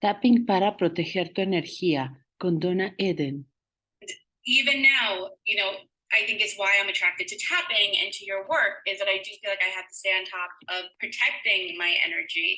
Tapping para proteger tu energía con Donna Eden. Even now, I think it's why I'm attracted to tapping and to your work, is that I do feel like I have to stay on top of protecting my energy.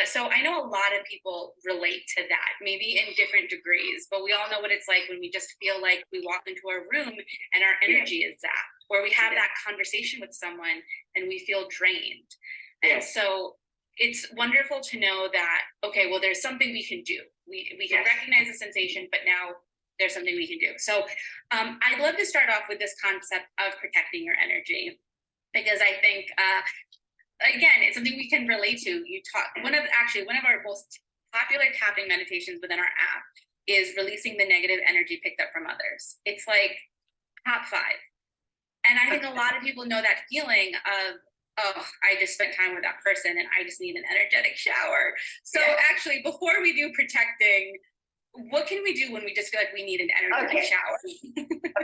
So I know a lot of people relate to that, maybe in different degrees, but we all know what it's like when we just feel like we walk into a room and our energy is zapped, or we have that conversation with someone and we feel drained. And so it's wonderful to know that, okay, well, there's something we can do. We can recognize the sensation, but now there's something we can do. So I'd love to start off with this concept of protecting your energy, because I think, again, it's something we can relate to. One of our most popular tapping meditations within our app is releasing the negative energy picked up from others. It's like top 5. And I think a lot of people know that feeling of, oh, I just spent time with that person and I just need an energetic shower. So actually, before we do protecting, what can we do when we just feel like we need an energetic shower?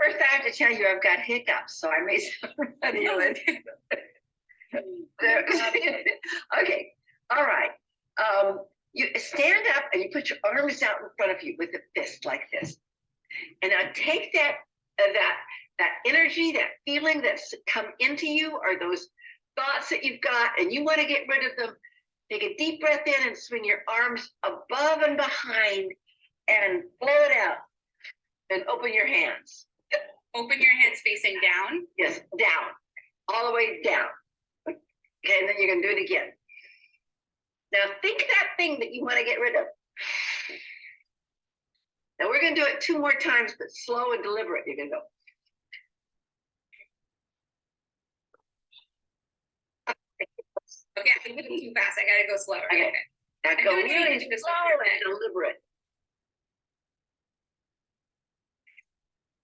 First, I have to tell you, I've got hiccups, so I may sound redundant. Okay, all right. You stand up and you put your arms out in front of you with a fist like this, and now take that energy, that feeling that's come into you, or those thoughts that you've got, and you want to get rid of them. Take a deep breath in and swing your arms above and behind, and blow it out, and open your hands. Open your hands facing down? Yes, down, all the way down. Okay, and then you're gonna do it again. Now think that thing that you wanna get rid of. Now we're gonna do it 2 more times, but slow and deliberate. You're gonna go. Okay, I'm moving too fast, I gotta go slower. Okay, now go really slow and deliberate.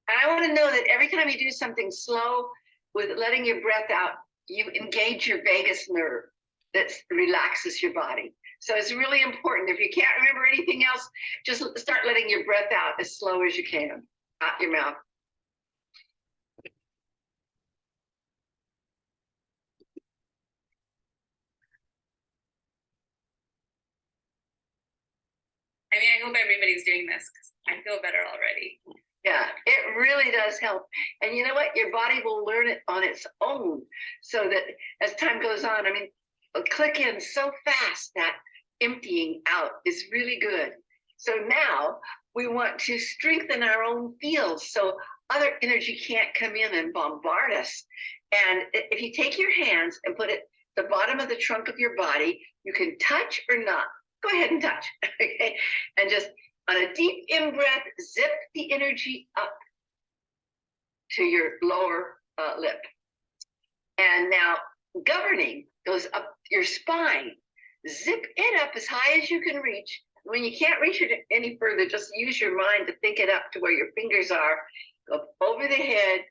I want to know that every time you do something slow with letting your breath out, you engage your vagus nerve that relaxes your body. So it's really important. If you can't remember anything else, just start letting your breath out as slow as you can, out your mouth. I mean, I hope everybody's doing this, because I feel better already. Yeah, it really does help. And you know what? Your body will learn it on its own, so that as time goes on, I mean, it'll click in so fast that emptying out is really good. So now we want to strengthen our own fields so other energy can't come in and bombard us. And if you take your hands and put it at the bottom of the trunk of your body, you can touch or not. Go ahead and touch, okay? And just on a deep in-breath, zip the energy up to your lower lip. And now governing goes up your spine. Zip it up as high as you can reach. When you can't reach it any further, just use your mind to think it up to where your fingers are. Go over the head,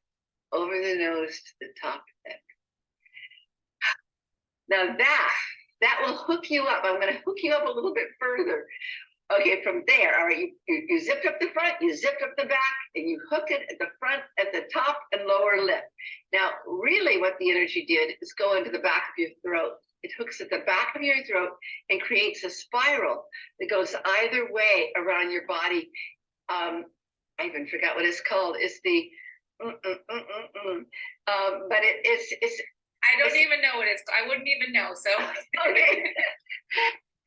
over the nose to the top of the neck. Now that will hook you up. I'm going to hook you up a little bit further. Okay, from there, all right, you zipped up the front, you zipped up the back, and you hook it at the front, at the top and lower lip. Now, really what the energy did is go into the back of your throat. It hooks at the back of your throat and creates a spiral that goes either way around your body. I even forgot what it's called. It's the, but it's. I don't even know what it's. I wouldn't even know. So okay.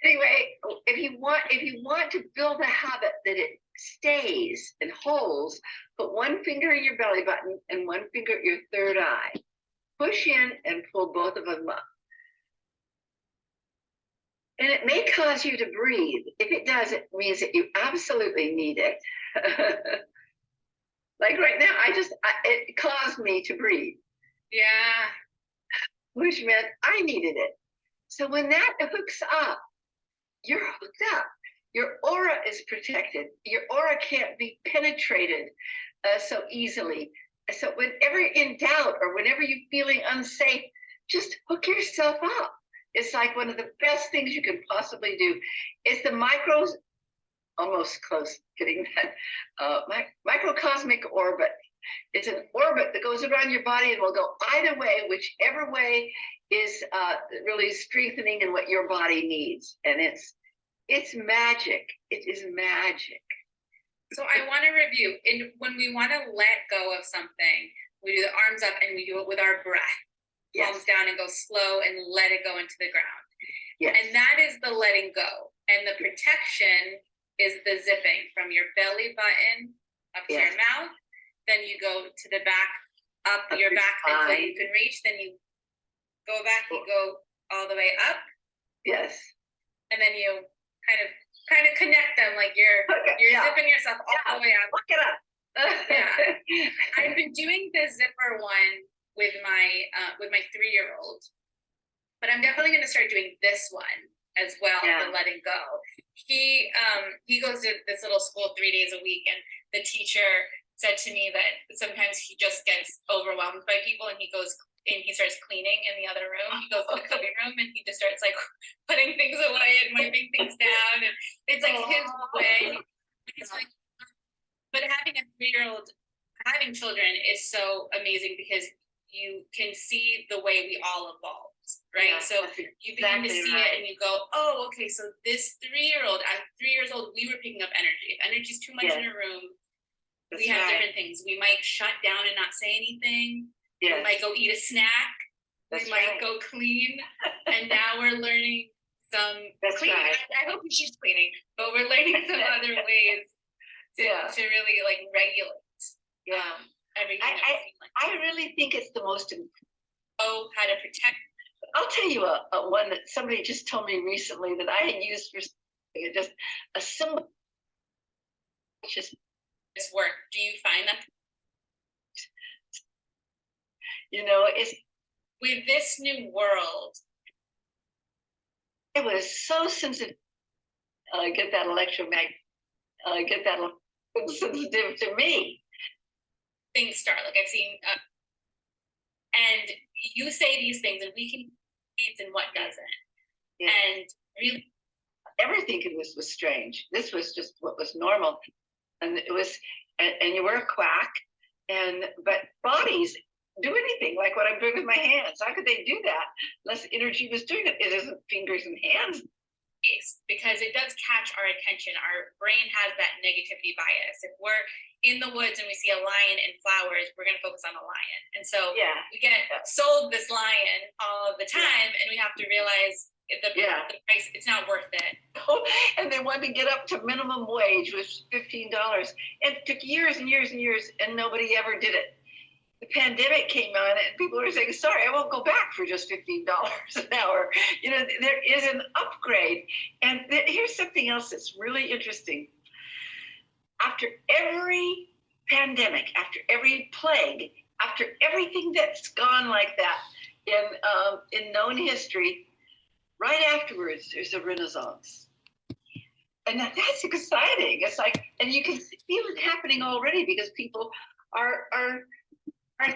Anyway, if you want to build a habit that it stays and holds, put one finger in your belly button and one finger at your third eye. Push in and pull both of them up. And it may cause you to breathe. If it does, it means that you absolutely need it. Like right now, it caused me to breathe. Yeah. Which meant I needed it. So when that hooks up, you're hooked up. Your aura is protected. Your aura can't be penetrated so easily. So whenever you're in doubt or whenever you're feeling unsafe, just hook yourself up. It's like one of the best things you can possibly do. It's the micros, almost close getting that, microcosmic orbit. It's an orbit that goes around your body and will go either way, whichever way is really strengthening in what your body needs. And it's It's magic. It is magic. So I want to review. When we want to let go of something, we do the arms up and we do it with our breath. Yes. Palms down and go slow and let it go into the ground. Yes. And that is the letting go. And the protection is the zipping from your belly button up to your mouth. Then you go to the back, up your back until you can reach. Then you go back, you go all the way up. Yes. And then you kind of connect them, like you're zipping yourself all the way up. Look it up. Yeah. I've been doing the zipper one with my 3-year-old, but I'm definitely going to start doing this one as well, the letting go. He goes to this little school 3 days a week, and the teacher said to me that sometimes he just gets overwhelmed by people, and he goes and he starts cleaning in the other room. He goes to the living room and he just starts like putting things away and wiping things down, and it's like his way. It's like, but having a 3-year-old, having children is so amazing because you can see the way we all evolved, right? So you begin to see it and you go, oh, okay, so this 3-year-old, at 3 years old, we were picking up energy. If energy's too much in a room, we have different things. We might shut down and not say anything. We might go eat a snack. We might go clean. And now we're learning some cleaning. I hope he keeps cleaning, but we're learning some other ways to really like regulate everything. I really think it's the most how to protect. I'll tell you a one that somebody just told me recently that I had used for just a symbol. Just this work. Do you find that? It's with this new world. It was so sensitive. Get that electromagnetic. Get that sensitive to me. Things start like I've seen, and you say these things, and we can see and what doesn't. Yeah. And really, everything in this was strange. This was just what was normal, and it was, and you were a quack, but bodies do anything like what I'm doing with my hands. How could they do that unless energy was doing it? It isn't fingers and hands. Because it does catch our attention. Our brain has that negativity bias. If we're in the woods and we see a lion and flowers, we're going to focus on the lion. And so we get sold this lion all of the time, and we have to realize the price, it's not worth it. And they wanted to get up to minimum wage, which was $15. And it took years and years and years, and nobody ever did it. The pandemic came on and people were saying, sorry, I won't go back for just $15 an hour. There is an upgrade. And here's something else that's really interesting. After every pandemic, after every plague, after everything that's gone like that in known history, right afterwards, there's a renaissance. And that's exciting. It's like, and you can feel it happening already because people are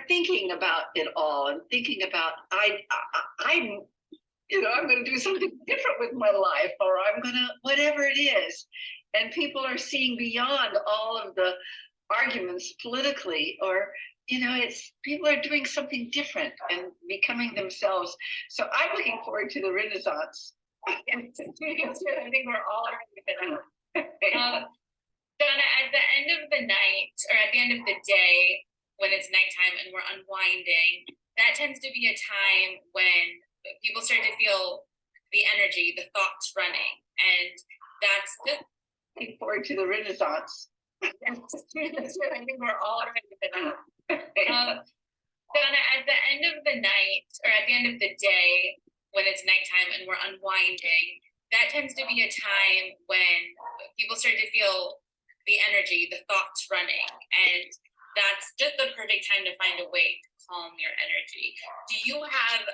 thinking about it all and thinking about I'm going to do something different with my life, or I'm going to whatever it is. And people are seeing beyond all of the arguments politically, or it's people are doing something different and becoming themselves. So I'm looking forward to the Renaissance. I think we're all Donna, at the end of the night, or at the end of the day, when it's nighttime and we're unwinding, that tends to be a time when people start to feel the energy, the thoughts running. And that's just looking forward to the Renaissance. I think we're all ready for that. Donna, at the end of the night, or at the end of the day, when it's nighttime and we're unwinding, that tends to be a time when people start to feel the energy, the thoughts running. And that's just the perfect time to find a way to calm your energy. Do you have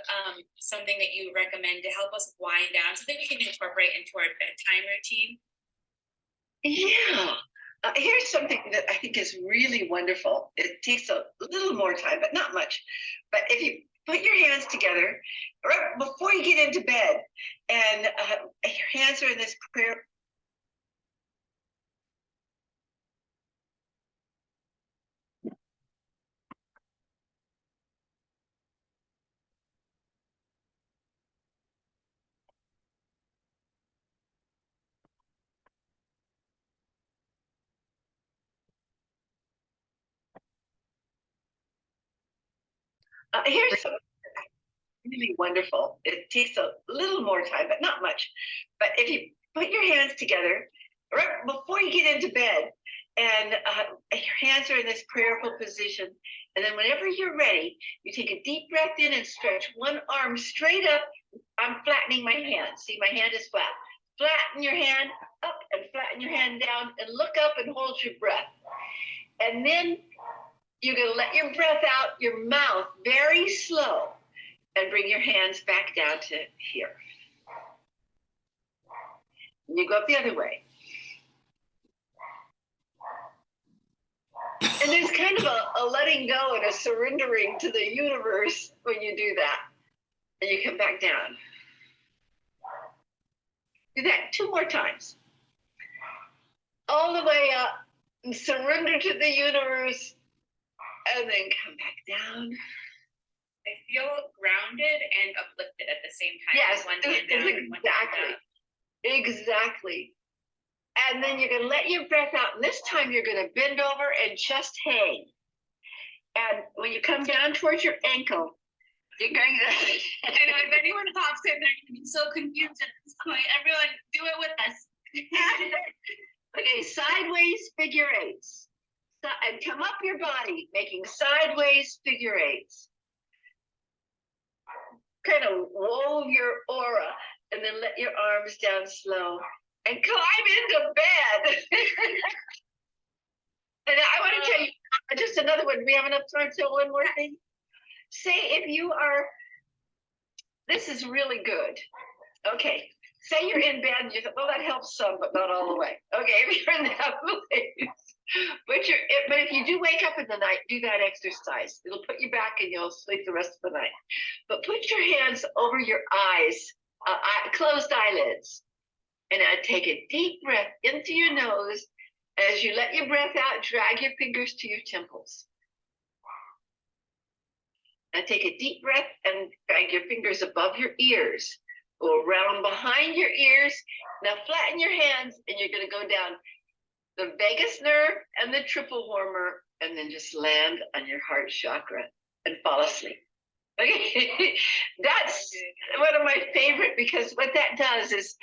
something that you recommend to help us wind down, something we can incorporate into our bedtime routine? Yeah. Here's something that I think is really wonderful. It takes a little more time, but not much. But if you put your hands together right before you get into bed, and your hands are in this prayer. Here's something really wonderful. It takes a little more time, but not much. But if you put your hands together right before you get into bed, and your hands are in this prayerful position, and then whenever you're ready, you take a deep breath in and stretch one arm straight up. I'm flattening my hand. See, my hand is flat. Flatten your hand up and flatten your hand down, and look up and hold your breath. And then you're going to let your breath out your mouth very slow, and bring your hands back down to here. And you go up the other way. And there's kind of a letting go and a surrendering to the universe when you do that. And you come back down. Do that 2 more times. All the way up, and surrender to the universe, and then come back down. I feel grounded and uplifted at the same time. Yes, one hand down and one hand up. Exactly. And then you're going to let your breath out. And this time you're going to bend over and just hang. And when you come down towards your ankle, you're going to. I know if anyone pops in, they're going to be so confused at this point. Everyone, do it with us. Okay, sideways figure eights. And come up your body, making sideways figure eights. Kind of wove your aura, and then let your arms down slow and climb into bed. And I want to tell you just another one. We have enough time to one more thing. Say if you are, this is really good. Okay, say you're in bed and you think, well, that helps some, but not all the way. Okay, if you're in that place, but if you do wake up in the night, do that exercise. It'll put you back and you'll sleep the rest of the night. But put your hands over your eyes, closed eyelids, and take a deep breath into your nose. As you let your breath out, drag your fingers to your temples. Now take a deep breath and drag your fingers above your ears. Go around behind your ears. Now flatten your hands, and you're going to go down the vagus nerve and the triple warmer, and then just land on your heart chakra and fall asleep. Okay, that's one of my favorite, because what that does is,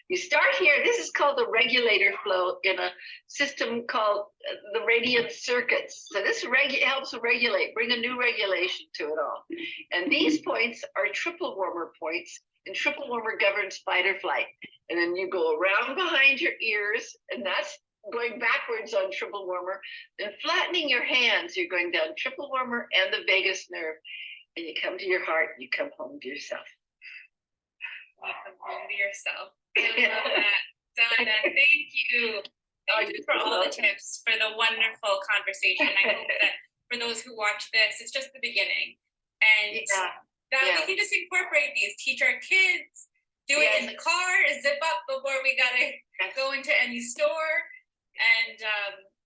you start here. This is called the regulator flow in a system called the radiant circuits. So this helps regulate, bring a new regulation to it all. And these points are triple warmer points, and triple warmer governs fight or flight. And then you go around behind your ears, and that's going backwards on triple warmer. Then flattening your hands, you're going down triple warmer and the vagus nerve. And you come to your heart, you come home to yourself. You come home to yourself. I love that. Donna, thank you. Thank you for all the tips, for the wonderful conversation. I hope that for those who watch this, it's just the beginning. And that we can just incorporate these, teach our kids, do it in the car, zip up before we gotta go into any store. And